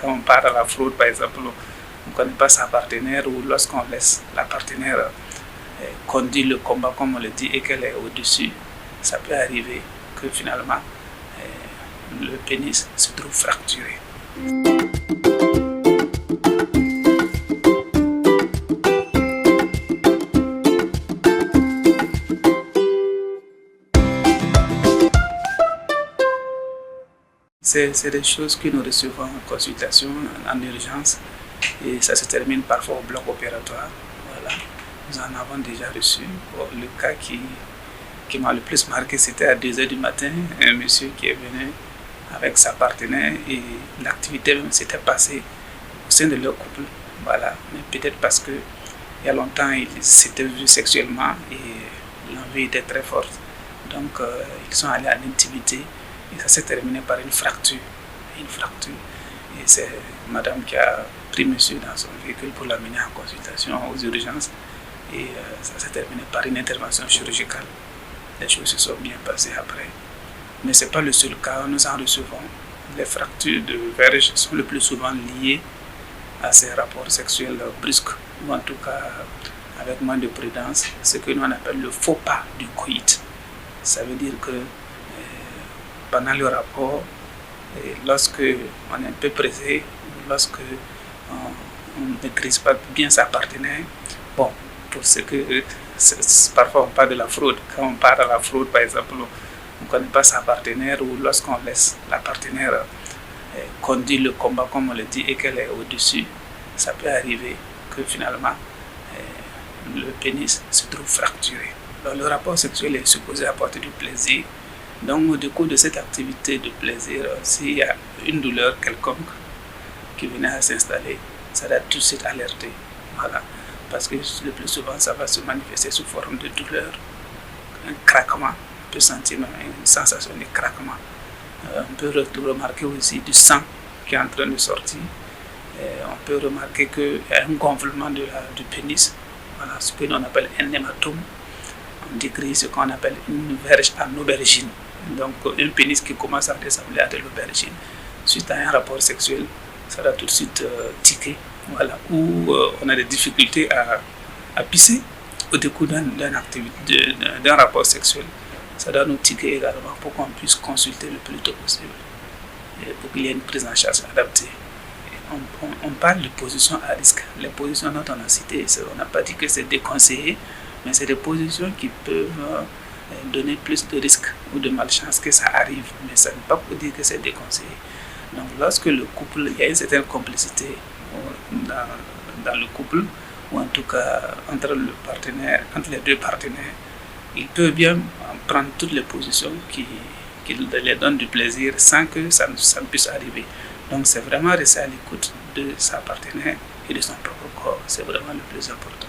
Quand on part à la fraude, par exemple, on ne connaît pas sa partenaire, ou lorsqu'on laisse la partenaire conduire le combat, comme on le dit, et qu'elle est au-dessus, ça peut arriver que finalement, le pénis se trouve fracturé. C'est des choses que nous recevons en consultation, en urgence, et ça se termine parfois au bloc opératoire. Voilà. Nous en avons déjà reçu. Le cas qui m'a le plus marqué, c'était à 2h du matin, un monsieur qui est venu avec sa partenaire et l'activité même s'était passée au sein de leur couple. Voilà. Mais peut-être parce qu'il y a longtemps, ils s'étaient vus sexuellement et l'envie était très forte. Donc, ils sont allés à l'intimité. Et ça s'est terminé par une fracture. Et c'est madame qui a pris monsieur dans son véhicule pour l'amener en consultation aux urgences. Et ça s'est terminé par une intervention chirurgicale. Les choses se sont bien passées après. Mais ce n'est pas le seul cas, nous en recevons. Les fractures de verge sont le plus souvent liées à ces rapports sexuels brusques, ou en tout cas avec moins de prudence, ce que nous on appelle le faux pas du coït. Ça veut dire que pendant le rapport, lorsque on est un peu pressé, lorsque on ne maîtrise pas bien sa partenaire, bon, pour ce que parfois on parle de la fraude. Quand on part à la fraude, par exemple, on ne connaît pas sa partenaire, ou lorsqu'on laisse la partenaire conduire le combat, comme on le dit, et qu'elle est au-dessus, ça peut arriver que finalement le pénis se trouve fracturé. Alors, le rapport sexuel est supposé apporter du plaisir. Donc, au cours de cette activité de plaisir, s'il y a une douleur quelconque qui venait à s'installer, ça doit tout de suite alerter. Voilà. Parce que le plus souvent, ça va se manifester sous forme de douleur, un craquement. On peut sentir même une sensation de craquement. On peut remarquer aussi du sang qui est en train de sortir. On peut remarquer qu'il y a un gonflement du pénis. Voilà, ce que l'on appelle un hématome. On décrit ce qu'on appelle une verge en aubergine. Donc un pénis qui commence à ressembler à de l'aubergine. Suite à un rapport sexuel, ça va tout de suite tiquer. Voilà. Ou on a des difficultés à pisser au cours d'un rapport sexuel. Ça doit nous tiquer également pour qu'on puisse consulter le plus tôt possible et pour qu'il y ait une prise en charge adaptée. On parle de positions à risque. Les positions dont on a citées, on n'a pas dit que c'est déconseillé, mais c'est des positions qui peuvent donner plus de risques ou de malchance que ça arrive, mais ça ne veut pas pour dire que c'est déconseillé. Donc lorsque le couple, il y a une certaine complicité dans le couple, ou en tout cas entre les deux partenaires, il peut bien prendre toutes les positions qui les donnent du plaisir sans que ça ne puisse arriver. Donc c'est vraiment rester à l'écoute de sa partenaire et de son propre corps, c'est vraiment le plus important.